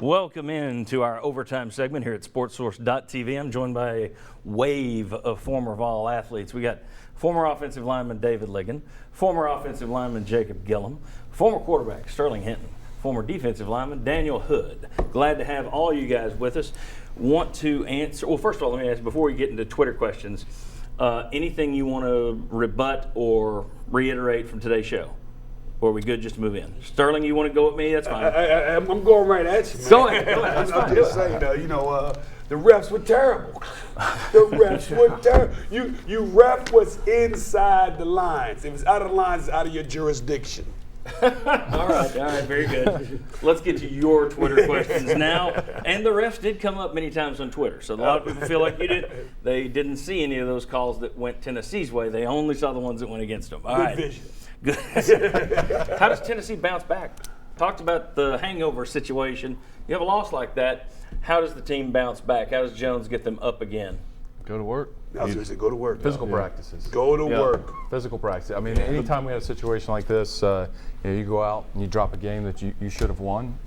Welcome into our overtime segment here at SportsSource.tv. I'm joined by a wave of former Vol athletes. We got former offensive lineman David Ligon, former offensive lineman Jacob Gillum, former quarterback Sterling Hinton, former defensive lineman Daniel Hood. Glad to have all you guys with us. Want to answer, well, first of all, let me ask, before we get into Twitter questions, anything you want to rebut or reiterate from today's show? Or are we good just to move in? Sterling, you want to go with me? That's fine. I'm going right at you, man. Go ahead. That's fine. I'm just saying, the refs were terrible. The refs were terrible. You ref what's inside the lines. If it's out of the lines, it's out of your jurisdiction. All right, very good. Let's get to your Twitter questions now. And the refs did come up many times on Twitter, so a lot of people feel like you did. They didn't see any of those calls that went Tennessee's way. They only saw the ones that went against them. All right. Vision. Good. How does Tennessee bounce back? Talked about the hangover situation. You have a loss like that. How does the team bounce back? How does Jones get them up again? Go to work. I was going to say, go to work. Physical practices. Go to work. Physical practice. I mean, anytime we have a situation like this, you go out and you drop a game that you should have won,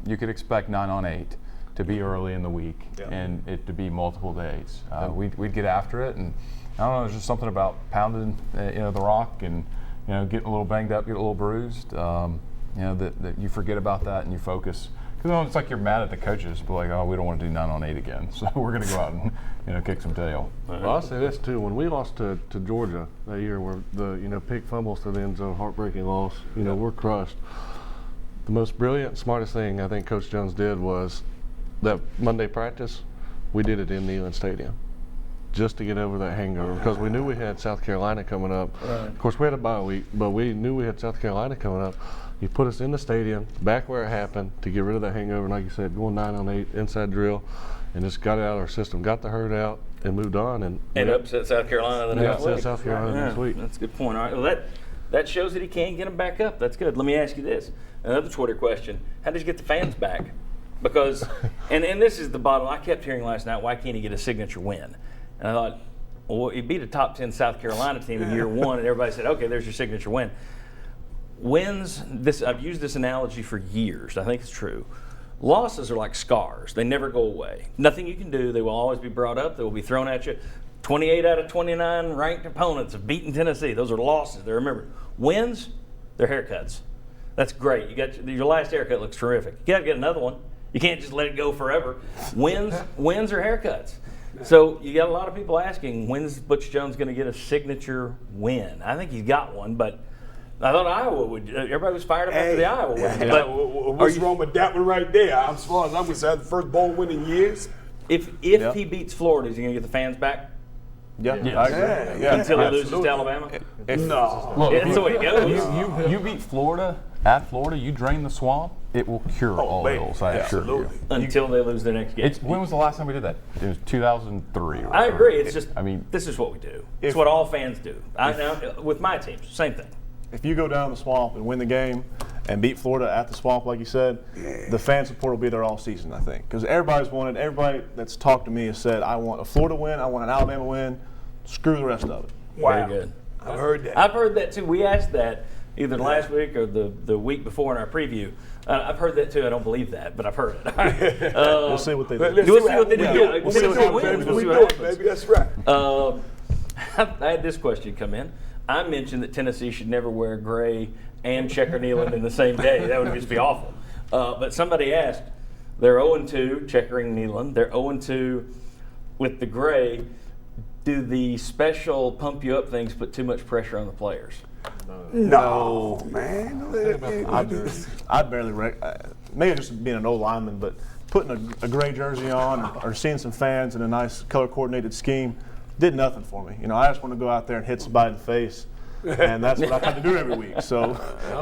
you could expect 9 on 8 to be early in the week and it to be multiple days. We'd get after it, and I don't know, there's just something about pounding the rock and getting a little banged up, get a little bruised, that you forget about that and you focus. Because it's like you're mad at the coaches, but like, oh, we don't want to do 9 on 8 again, so we're going to go out and kick some tail. Well, I'll say this too: when we lost to Georgia that year, where the pig fumbles to the end zone, heartbreaking loss. We're crushed. The most brilliant, smartest thing I think Coach Jones did was that Monday practice. We did it in Neyland Stadium, just to get over that hangover, because we knew we had South Carolina coming up. Right. Of course, we had a bye week, but we knew we had South Carolina coming up. You put us in the stadium, back where it happened, to get rid of that hangover, and like you said, going 9 on 8, inside drill, and just got it out of our system, got the herd out, and moved on. And upset South Carolina the next week. Upset South Carolina next week. That's a good point. All right, well, that shows that he can get them back up. That's good. Let me ask you this. Another Twitter question. How did you get the fans back? Because, and this is the bottom, I kept hearing last night, why can't he get a signature win? And I thought, well, he beat a top 10 South Carolina team in year one, and everybody said, okay, there's your signature win. Wins, I've used this analogy for years. I think it's true. Losses are like scars. They never go away. Nothing you can do. They will always be brought up. They will be thrown at you. 28 out of 29 ranked opponents have beaten Tennessee. Those are losses. They're remembered. Wins, they're haircuts. That's great. You got your last haircut looks terrific. You got to get another one. You can't just let it go forever. Wins are haircuts. So you got a lot of people asking, when's Butch Jones going to get a signature win? I think he's got one, but I thought Iowa would. Everybody was fired up after the Iowa win. But what's wrong with that one right there? As far as I'm concerned, the first bowl win in years. If he beats Florida, is he going to get the fans back? Yeah, I agree. Until he loses to Alabama? No. Look, That's the way it goes. you beat Florida at Florida, you drain the swamp, it will cure all ills. I assure you. Until they lose their next game. When was the last time we did that? It was 2003. I agree. It's just, I mean, this is what we do. It's what all fans do. With my teams, same thing. If you go down the swamp and win the game and beat Florida at the swamp, like you said, the fan support will be there all season, I think. Because everybody that's talked to me has said, I want a Florida win, I want an Alabama win, screw the rest of it. Wow. Very good. I've heard that. I've heard that too. We asked that either last week or the week before in our preview. I've heard that too. I don't believe that, but I've heard it. We'll see what they do. We'll see what they do. We'll see what happens. We'll do it, baby. That's right. I had this question come in. I mentioned that Tennessee should never wear gray and checker Neyland in the same day. That would just be awful. But somebody asked, they're 0-2 checkering Neyland. They're 0-2 with the gray. Do the special pump you up things put too much pressure on the players? No, man. I barely maybe just being an old lineman, but putting a gray jersey on or seeing some fans in a nice color coordinated scheme did nothing for me. I just want to go out there and hit somebody in the face, and that's what I had to do every week. So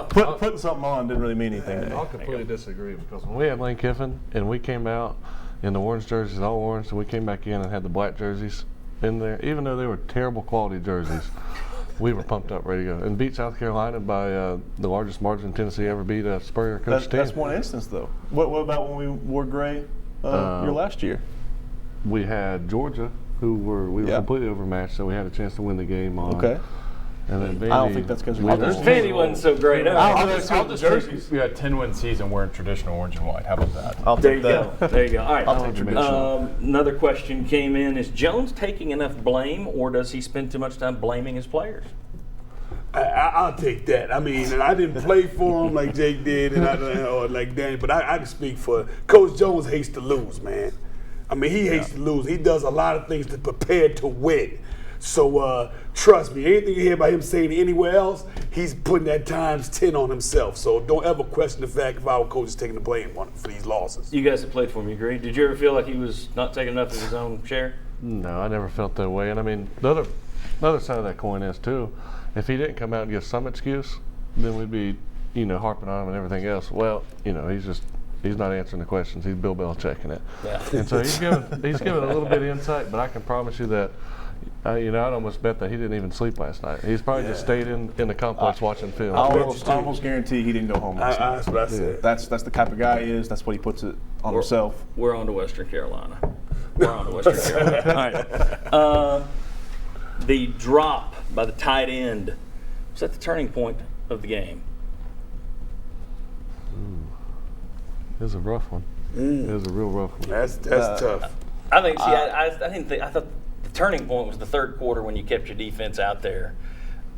putting something on didn't really mean anything to me. I'll completely disagree, because when we had Lane Kiffin and we came out in the orange jerseys, all orange, and we came back in and had the black jerseys in there, even though they were terrible quality jerseys, we were pumped up, ready to go, and beat South Carolina by the largest margin Tennessee ever beat a Spurrier coach team. That's one instance, though. What about when we wore gray your last year? We had Georgia, who we were completely overmatched, so we had a chance to win the game on And then Vandy, I don't think that's because we of lost. Vandy wasn't so great. I'll just go with the jerseys. We had 10-win season wearing traditional orange and white. How about that? I'll There you take go. that. There you go. All right. I'll take traditional. Another question came in: is Jones taking enough blame, or does he spend too much time blaming his players? I'll take that. I mean, and I didn't play for him like Jake did, or like Danny, but I can speak for Coach Jones. Hates to lose, man. I mean, he hates to lose. He does a lot of things to prepare to win. So trust me, anything you hear about him saying anywhere else, he's putting that times 10 on himself. So don't ever question the fact if our coach is taking the blame for these losses. You guys have played for him. You agree? Did you ever feel like he was not taking enough of his own share? No, I never felt that way. And I mean, the other side of that coin is too, if he didn't come out and give some excuse, then we'd be, harping on him and everything else. Well, he's not answering the questions. He's Bill Belichicking it. Yeah. And so he's giving a little bit of insight, but I can promise you that, I'd almost bet that he didn't even sleep last night. He's probably just stayed in the complex watching film. I almost guarantee he didn't go home last night. That's what I said. That's the type of guy he is. That's what he puts it on himself. We're on to Western Carolina. We're on to Western Carolina. All right. The drop by the tight end was that the turning point of the game. It was a rough one. It was a real rough one. That's tough. I think. See, I thought the turning point was the third quarter when you kept your defense out there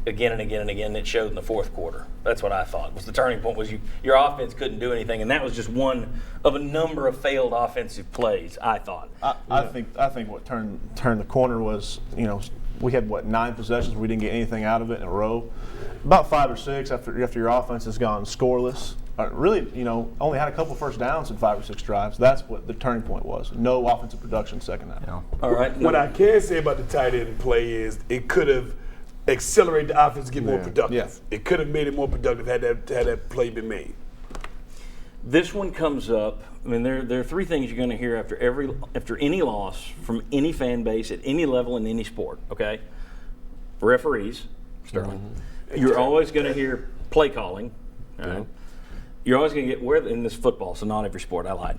again and again and again. It showed in the fourth quarter. That's what I thought was the turning point. Was your offense couldn't do anything, and that was just one of a number of failed offensive plays. I thought. I think what turned the corner was we had 9 possessions where we didn't get anything out of it in a row. About 5 or 6 after your offense has gone scoreless. Really, only had a couple first downs in 5 or 6 drives. That's what the turning point was. No offensive production second half. Yeah. All right. What I can say about the tight end play is it could have accelerated the offense to get more productive. Yeah. It could have made it more productive had that play been made. This one comes up. I mean, there are 3 things you're going to hear after any loss from any fan base at any level in any sport. Okay, referees, Sterling. You're always going to hear play calling. All right? You're always going to get in this football, so not every sport. I lied.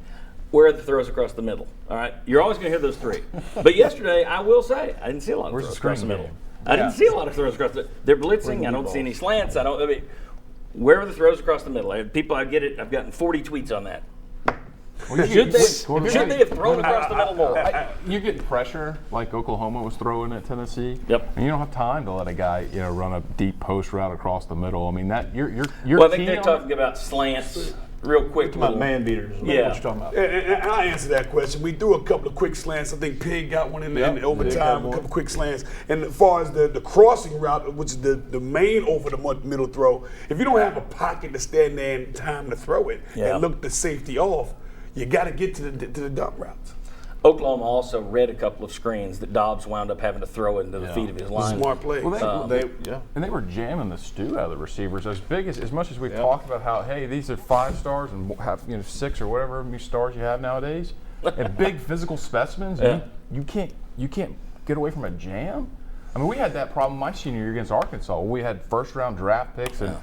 Where are the throws across the middle? All right, you're always going to hear those 3. But yesterday, I will say, I didn't see a lot of Where's throws the across the screen middle. game? I didn't see a lot of throws across the. They're blitzing. I don't see any slants. Where are the throws across the middle? I get it. I've gotten 40 tweets on that. Well, Should they have thrown across the middle more? You get pressure like Oklahoma was throwing at Tennessee. Yep. And you don't have time to let a guy run a deep post route across the middle. I mean that you're Well, I think key they're on talking about slants real quick. About man beaters. Is what Yeah. you're talking about. And I'll answer that question. We threw a couple of quick slants. I think Pig got one in the overtime, a couple of quick slants. And as far as the crossing route, which is the main over the middle throw, if you don't have a pocket to stand there and time to throw it and look the safety off, you got to get to the dump routes. Oklahoma also read a couple of screens that Dobbs wound up having to throw into the feet of his line. Smart play. Well, and they were jamming the stew out of the receivers. As much as we've talked about how these are 5 stars and have 6 or whatever many stars you have nowadays, and big physical specimens. You can't get away from a jam. I mean, we had that problem my senior year against Arkansas. We had first-round draft picks and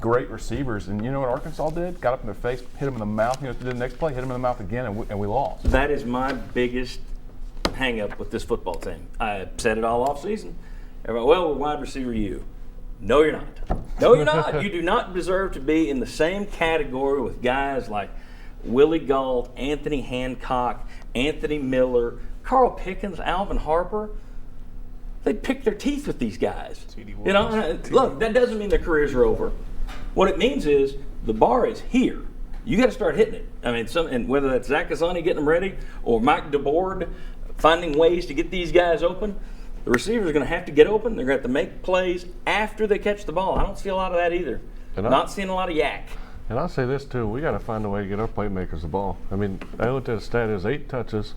great receivers, and you know what Arkansas did? Got up in their face, hit them in the mouth. The next play, hit them in the mouth again, and we lost. That is my biggest hang-up with this football team. I said it all off season. Everybody, well, we're wide receiver you. No, you're not. No, you're not. You do not deserve to be in the same category with guys like Willie Gault, Anthony Hancock, Anthony Miller, Carl Pickens, Alvin Harper. They pick their teeth with these guys. Look, that doesn't mean their careers are over. What it means is the bar is here. You got to start hitting it. I mean, and whether that's Zach Cassani getting them ready or Mike DeBoard finding ways to get these guys open, the receivers are going to have to get open. They're going to have to make plays after they catch the ball. I don't see a lot of that either. Not seeing a lot of yak. And I'll say this too: we got to find a way to get our playmakers the ball. I mean, I looked at a stat: there's 8 touches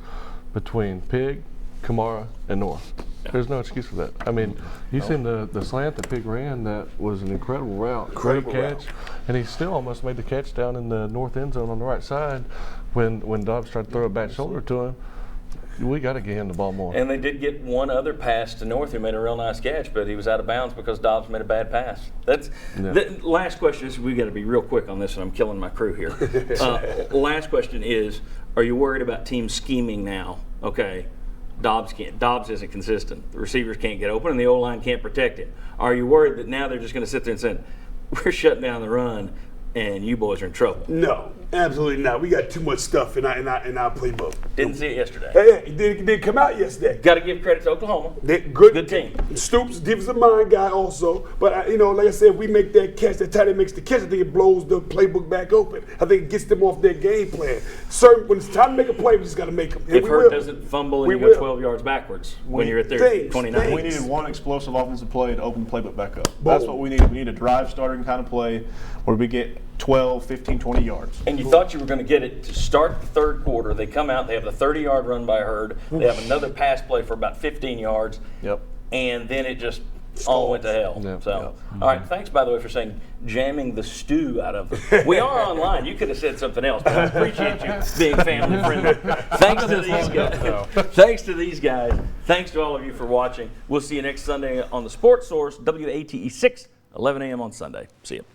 between Pig, Kamara, and North. There's no excuse for that. I mean, you seen the slant that Pig ran, that was an incredible route. Great catch. And he still almost made the catch down in the north end zone on the right side when Dobbs tried to throw a back shoulder to him. We got to get him the ball more. And they did get one other pass to North who made a real nice catch, but he was out of bounds because Dobbs made a bad pass. The last question is, we got to be real quick on this, and I'm killing my crew here. Last question is, are you worried about teams scheming now? Okay. Dobbs isn't consistent. The receivers can't get open, and the O-line can't protect him. Are you worried that now they're just going to sit there and say, we're shutting down the run, and you boys are in trouble? No, absolutely not. We got too much stuff in our playbook. Didn't see it yesterday. Hey, it did come out yesterday. Got to give credit to Oklahoma. Good team. Stoops, defensive mind guy also. But, like I said, if we make that catch, that tight end makes the catch, I think it blows the playbook back open. I think it gets them off their game plan. When it's time to make a play, we just got to make them. If Hurt doesn't fumble and you go 12 yards backwards when you're at their 29. We needed one explosive offensive play to open the playbook back up. That's what we needed. We need a drive starting kind of play where we get 12, 15, 20 yards. And you thought you were going to get it to start the third quarter. They come out, they have a 30-yard run by Hurd. They have another pass play for about 15 yards. Yep. And then it just all went to hell. Yep. So, all right, thanks, by the way, for saying jamming the stew out of them. We are online. You could have said something else, but I appreciate you being family friendly. Thanks to these guys. Thanks to these guys. Thanks to all of you for watching. We'll see you next Sunday on the Sports Source, WATE 6, 11 a.m. on Sunday. See you.